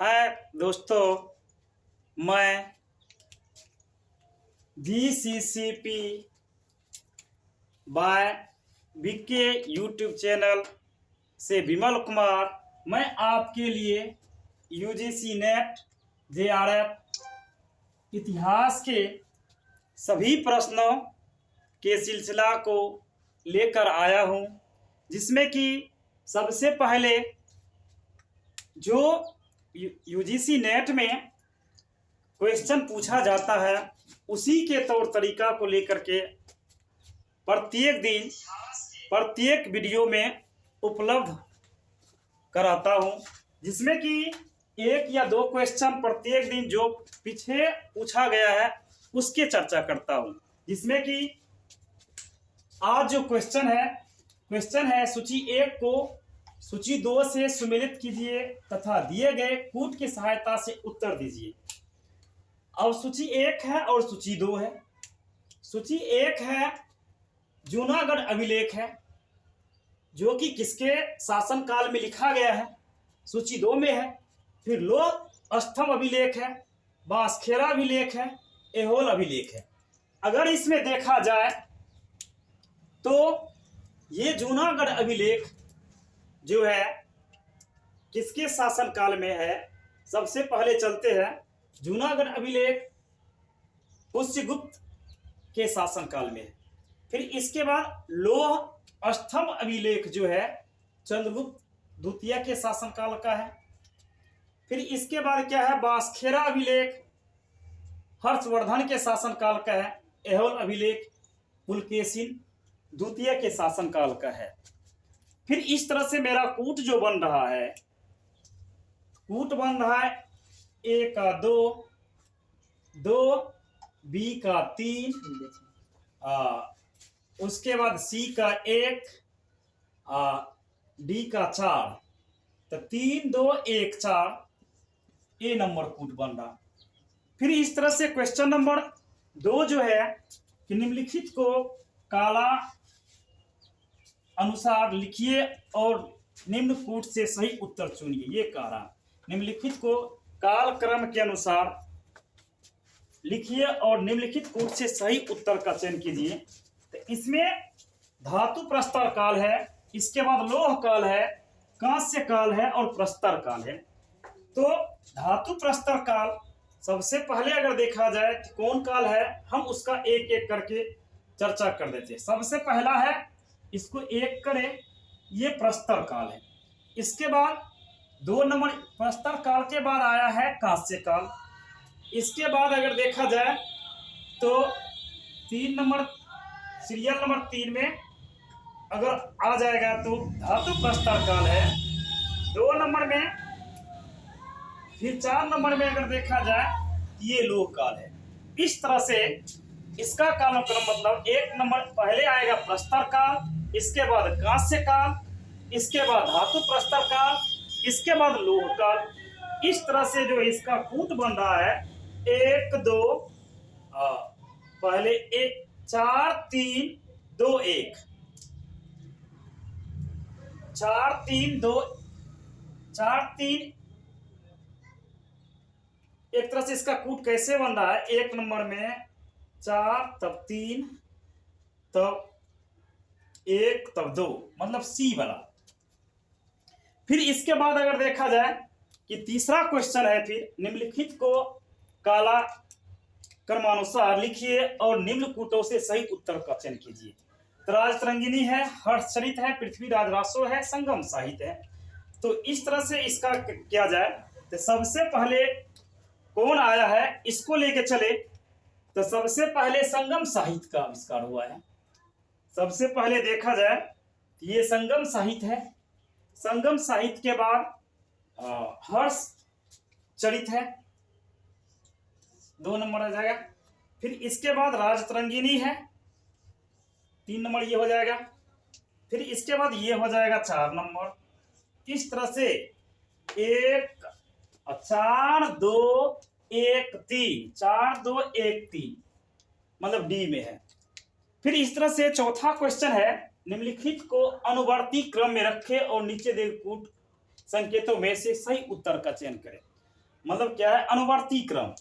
हाय दोस्तों, मैं VCCP by BK YouTube channel से विमल कुमार, मैं आपके लिए UGC नेट JRF इतिहास के सभी प्रश्नों के सिलसिला को लेकर आया हूं, जिसमें कि सबसे पहले जो UGC नेट में क्वेश्चन पूछा जाता है उसी के तौर तरीका को लेकर के प्रत्येक दिन प्रत्येक वीडियो में उपलब्ध कराता हूं, जिसमें कि एक या दो क्वेश्चन प्रत्येक दिन जो पीछे पूछा गया है उसके चर्चा करता हूं। जिसमें कि आज जो क्वेश्चन है सूची 1 को सूची 2 से सुमेलित कीजिए तथा दिए गए कूट की सहायता से उत्तर दीजिए। अब सूची 1 है और सूची 2 है। सूची 1 है जूनागढ़ अभिलेख है, जो कि किसके शासनकाल में लिखा गया है। सूची 2 में है फिर लोह स्तंभ अभिलेख है, बांसखेड़ा अभिलेख है, ऐहोल अभिलेख है। अगर इसमें देखा जाए तो ये जूनागढ़ अभिलेख जो है किसके शासनकाल में है। सबसे पहले चलते हैं, जूनागढ़ अभिलेख पुष्यगुप्त के शासनकाल में है। फिर इसके बाद लोह स्तंभ अभिलेख जो है चंद्रगुप्त द्वितीय के शासनकाल का है। फिर इसके बाद क्या है, बांसखेड़ा अभिलेख हर्षवर्धन के शासनकाल का है। ऐहोल अभिलेख पुलकेशिन द्वितीय के शासनकाल का है। फिर इस तरह से मेरा कूट जो बन रहा है, कूट बन रहा है A का 2, B का 3, उसके बाद C का 1, D का 4, तो 3 2 1 4 A नंबर कूट बन रहा। फिर इस तरह से क्वेश्चन नंबर 2 जो है कि निम्नलिखित को काला अनुसार लिखिए और निम्न कूट से सही उत्तर चुनिए। ये कह रहा, निम्नलिखित को काल क्रम के अनुसार लिखिए और निम्नलिखित कूट से सही उत्तर का चयन कीजिए। तो इसमें धातु प्रस्तर काल है, इसके बाद लोह काल है, कांस्य काल है और प्रस्तर काल है। तो धातु प्रस्तर काल सबसे पहले अगर देखा जाए कि कौन काल है, हम उसका एक एक करके चर्चा कर देते हैं। सबसे पहला है, इसको एक करें, ये प्रस्तर काल है। इसके बाद 2 नंबर प्रस्तर काल के बाद आया है कांस्य काल। इसके बाद अगर देखा जाए तो 3 नंबर सीरियल नंबर 3 में अगर आ जाएगा तो धातु प्रस्तर काल है 2 नंबर में। फिर 4 नंबर में अगर देखा जाए ये लोह काल है। इस तरह से इसका कालक्रम मतलब 1 नंबर पहले आएगा प्रस्तर काल, इसके बाद कांस्य काल, इसके बाद धातु प्रस्तर काल, इसके बाद लोह काल। इस तरह से जो इसका कूट बन रहा है 1 2 पहले 1 4 3 2 1 4 3 2 4 3। एक तरह से इसका कूट कैसे बन रहा है, 1 नंबर में 4 तब 3 तब 1 तब 2, मतलब C वाला। फिर इसके बाद अगर देखा जाए कि तीसरा क्वेश्चन है, फिर निम्नलिखित को काला क्रमानुसार लिखिए और निम्न कूटों से सही उत्तर का चयन कीजिए। तो राजतरंगिणी है, हर्षचरित है, पृथ्वीराज रासो है, संगम साहित्य है। तो इस तरह से इसका किया जाए तो सबसे पहले कौन आया है इसको लेके चले तो सबसे पहले संगम साहित्य का आविष्कार हुआ है। सबसे पहले देखा जाए ये संगम साहित्य है। संगम साहित्य के बाद हर्षचरित है, 2 नंबर आ जाएगा। फिर इसके बाद राजतरंगिणी है, 3 नंबर ये हो जाएगा। फिर इसके बाद ये हो जाएगा 4 नंबर। इस तरह से 1 4 2 1 3 4 2 1 3 मतलब डी में है। फिर इस तरह से चौथा क्वेश्चन है, निम्नलिखित को अनुवर्ती क्रम में रखें और नीचे दिए कूट संकेतों में से सही उत्तर का चयन करें। मतलब क्या है, अनुवर्ती क्रम।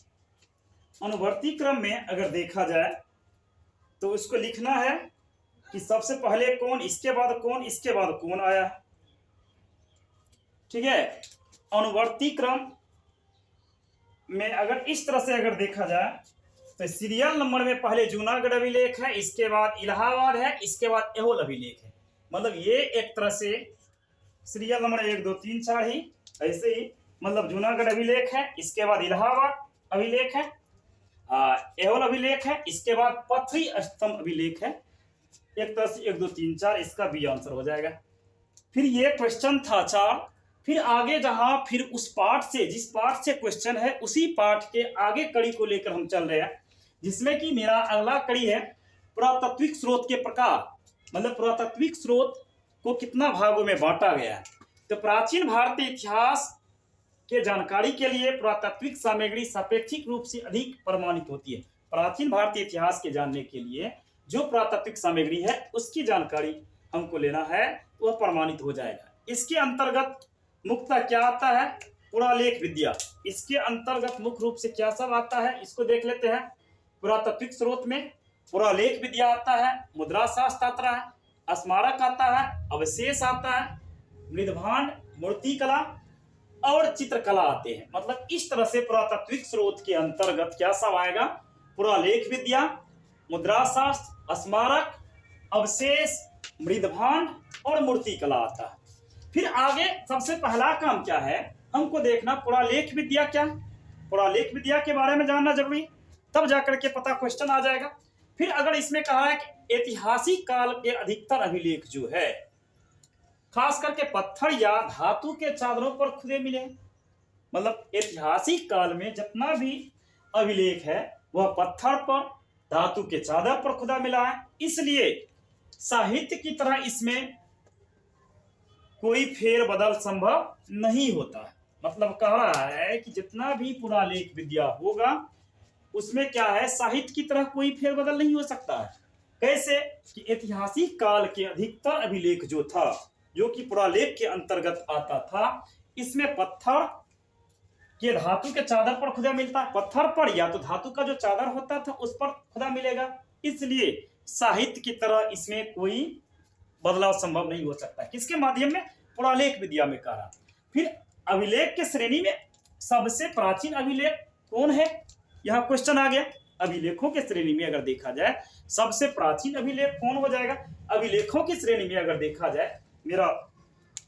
अनुवर्ती क्रम में अगर देखा जाए तो उसको लिखना है कि सबसे पहले कौन, इसके बाद कौन, इसके बाद कौन आया है। ठीक है, अनुवर्ती क्रम में अगर इस तरह से अगर देखा जाए तो सीरियल नंबर में पहले जूनागढ़ अभिलेख है, इसके बाद इलाहाबाद है, इसके बाद एहोल अभिलेख है। मतलब ये एक तरह से सीरियल नंबर 1 2 3 4 ही ऐसे ही, मतलब जूनागढ़ अभिलेख है, इसके बाद इलाहाबाद अभिलेख है, एहोल अभिलेख है, इसके बाद पथरी स्तंभ अभिलेख है। एक तरह से 1 2 3 4 इसका बी आंसर हो जाएगा। फिर ये क्वेश्चन था 4। फिर आगे जहां फिर उस पार्ट से, जिस पार्ट से क्वेश्चन है उसी पार्ट के आगे कड़ी को लेकर हम चल रहे हैं, जिसमें कि मेरा अगला कड़ी है पुरातात्विक स्रोत के प्रकार। मतलब पुरातात्विक स्रोत को कितना भागों में बांटा गया है। तो प्राचीन भारतीय इतिहास के जानकारी के लिए पुरातात्विक सामग्री सापेक्षिक रूप से अधिक प्रमाणित होती है। प्राचीन भारतीय इतिहास के जानने के लिए जो पुरातात्विक सामग्री है उसकी जानकारी हमको लेना है, वह प्रमाणित हो जाएगा। इसके अंतर्गत मुख्यतः क्या आता है, पुरालेख विद्या। इसके अंतर्गत मुख्य रूप से क्या सब आता है, इसको देख लेते हैं। पुरातात्विक स्रोत में पुरालेख विद्या आता है, मुद्रा शास्त्र आता है, स्मारक आता है, अवशेष आता है, मृदभांड, मूर्तिकला और चित्रकला आते हैं। मतलब इस तरह से पुरातात्विक स्रोत के अंतर्गत क्या सब आएगा, पुरालेख विद्या, मुद्रा शास्त्र, स्मारक, अवशेष, मृदभांड और मूर्तिकला आता है। फिर आगे सबसे पहला काम क्या है, हमको देखना पुरालेख विद्या क्या है। पुरालेख विद्या के बारे में जानना जरूरी, तब जाकर के पता क्वेश्चन आ जाएगा। फिर अगर इसमें कहा है कि ऐतिहासिक काल के अधिकतर अभिलेख जो है खास करके पत्थर या धातु के चादरों पर खुदे मिले। मतलब ऐतिहासिक काल में जितना भी अभिलेख है वह पत्थर पर, धातु के चादर पर खुदा मिला है। इसलिए साहित्य की तरह इसमें कोई फेर बदल संभव नहीं होता है। मतलब कह रहा है कि जितना भी पुरालेख विद्या होगा उसमें क्या है, साहित्य की तरह कोई फेर बदल नहीं हो सकता है। कैसे कि ऐतिहासिक काल के अधिकतर अभिलेख जो था, जो कि पुरालेख के अंतर्गत आता था, इसमें पत्थर के धातु के चादर पर खुदा मिलता है। पत्थर पर या तो धातु का जो चादर होता था उस पर खुदा मिलेगा। इसलिए साहित्य की तरह इसमें कोई बदलाव संभव नहीं हो सकता। किसके माध्यम में, पुरालेख विद्या में कहा। फिर अभिलेख के श्रेणी में सबसे प्राचीन अभिलेख कौन है, यहां क्वेश्चन आ गया। अभिलेखों के श्रेणी में अगर देखा जाए सबसे प्राचीन अभिलेख कौन हो जाएगा। अभिलेखों की श्रेणी में अगर देखा जाए, मेरा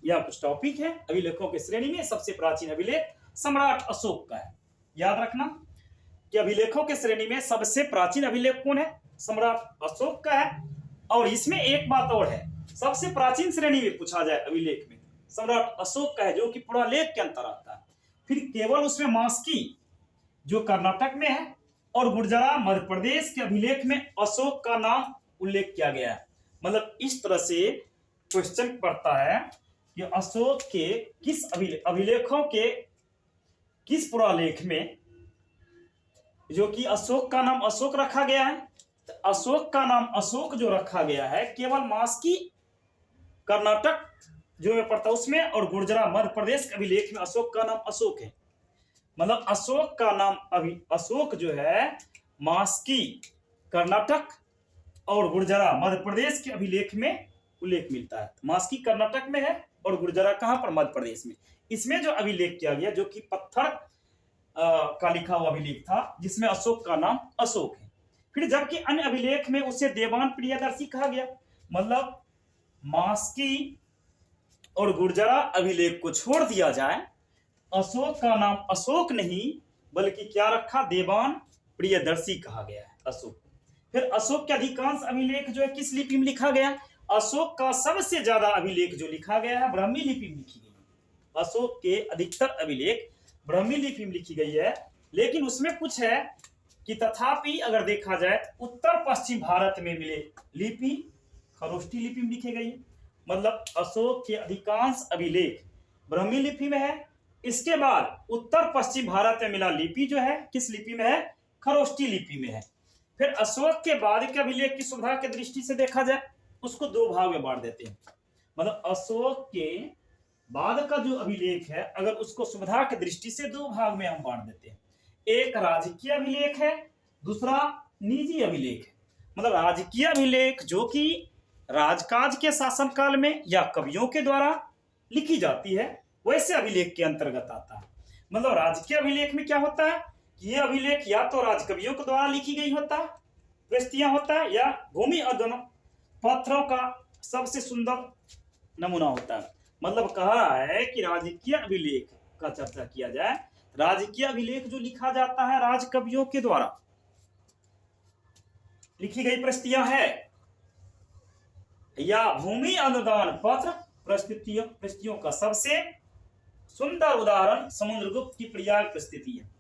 यह कुछ टॉपिक है, अभिलेखों की श्रेणी में सबसे प्राचीन अभिलेख सम्राट अशोक का है। याद रखना कि अभिलेखों के श्रेणी में सबसे प्राचीन अभिलेख कौन है, सम्राट अशोक का है। और इसमें एक बात और है, सबसे प्राचीन श्रेणी में पूछा जाए अभिलेख में सम्राट अशोक का है, जो कि पुरालेख के अंतर आता है। फिर केवल उसमें मास्की जो कर्नाटक में है और गुर्जरा मध्य प्रदेश के अभिलेख में अशोक का नाम उल्लेख किया गया है। मतलब इस तरह से क्वेश्चन पड़ता है कि अशोक के किस अभिलेखों के किस पुरालेख में जो कि अशोक का नाम अशोक रखा गया है। तो अशोक का नाम अशोक जो रखा गया है केवल मास्की कर्नाटक जो में पड़ता है उसमें, और गुर्जरा मध्य प्रदेश के अभिलेख में अशोक का नाम अशोक है। मतलब अशोक का नाम अशोक जो है मास्की कर्नाटक और गुर्जरा मध्य प्रदेश के अभिलेख में उल्लेख मिलता है। मास्की कर्नाटक में है और गुर्जरा कहां पर, मध्य प्रदेश में। इसमें जो अभिलेख किया गया जो कि पत्थर का लिखा हुआ अभिलेख था, जिसमें अशोक का नाम अशोक है। फिर जबकि अन्य अभिलेख में उसे देवान प्रियदर्शी कहा गया। मतलब मास्की और गुर्जरा अभिलेख को छोड़ दिया जाए, अशोक का नाम अशोक नहीं बल्कि क्या रखा, देवान प्रियदर्शी कहा गया है अशोक। फिर अशोक के अधिकांश अभिलेख जो है किस लिपि में लिखा गया, अशोक का सबसे ज्यादा अभिलेख जो लिखा गया है ब्राह्मी लिपि में लिखी गई है। अशोक के अधिकतर अभिलेख ब्राह्मी लिपि में लिखी गई है। लेकिन उसमें कुछ है कि तथापि अगर देखा जाए उत्तर पश्चिम भारत में मिले लिपि खरोष्ठी लिपि में लिखी गई है। मतलब अशोक के अधिकांश अभिलेख ब्राह्मी लिपि में है। इसके बाद उत्तर पश्चिम भारत में मिला लिपि जो है किस लिपि में है, खरोष्ठी लिपि में है। फिर अशोक के बाद के अभिलेख की सुविधा की दृष्टि से देखा जाए उसको दो भाग में बांट देते हैं। मतलब अशोक के बाद का जो अभिलेख है, अगर उसको सुविधा की दृष्टि से दो भाग में हम बांट देते हैं। एक राजकीय अभिलेख है, दूसरा निजी अभिलेख है। मतलब राजकीय अभिलेख जो कि राजकाज के शासनकाल में या कवियों के द्वारा लिखी जाती है, वैसे अभिलेख के अंतर्गत आता है। मतलब राजकीय अभिलेख में क्या होता है कि यह अभिलेख या तो राजकवियों के द्वारा लिखी गई होता है, प्रस्तियां होता है, या भूमि अदनों पत्रों का सबसे सुंदर नमूना होता है। मतलब कह रहा है कि राजकीय अभिलेख का चर्चा किया जाए, राजकीय अभिलेख जो लिखा जाता है राजकवियों के द्वारा लिखी गई प्रस्तियां है, या भूमि अनुदान पत्र प्रस्तियों का सबसे सुंदर उदाहरण समुद्रगुप्त की प्रयाग प्रस्तुति है।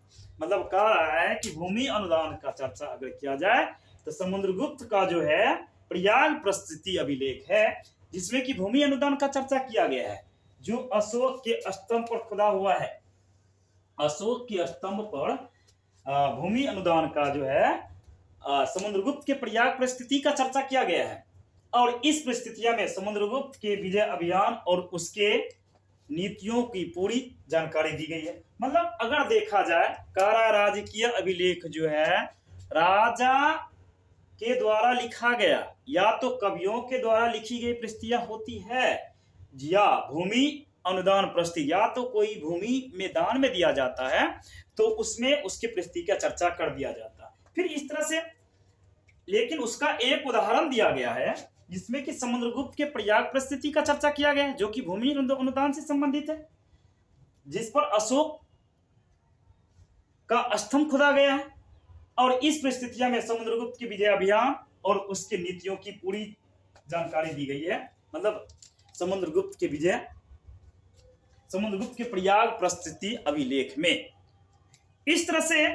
मतलब कह रहा है कि भूमि अनुदान का चर्चा अगर किया जाए तो समुद्रगुप्त का जो है प्रयाग प्रस्तुति अभिलेख है, जिसमें कि भूमि अनुदान का चर्चा किया गया है, जो अशोक के स्तंभ पर खुदा हुआ है। अशोक के स्तंभ पर भूमि अनुदान का जो है समुद्रगुप्त के प्रयाग प्रस्तुति का चर्चा किया गया है। और इस परिस्थितियां में समुद्रगुप्त के विजय अभियान और उसके नीतियों की पूरी जानकारी दी गई है। मतलब अगर देखा जाए, कारा राजकीय अभिलेख जो है राजा के द्वारा लिखा गया या तो कवियों के द्वारा लिखी गई प्रस्तियां होती है, या भूमि अनुदान प्रस्ति या तो कोई भूमि में दान में दिया जाता है तो उसमें उसकी प्रस्ति का चर्चा कर दिया जाता है। फिर इस तरह से, लेकिन उसका एक उदाहरण दिया गया है जिसमें कि समुद्रगुप्त के प्रयाग प्रस्तुति का चर्चा किया गया है, जो कि भूमि अनुदान से संबंधित है, जिस पर अशोक का स्तंभ खुदा गया है। और इस परिस्थितियों में समुद्रगुप्त के विजय अभियान और उसके नीतियों की पूरी जानकारी दी गई है। मतलब समुद्रगुप्त के प्रयाग प्रस्तुति अभिलेख में इस तरह से।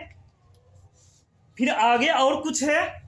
फिर आगे और कुछ है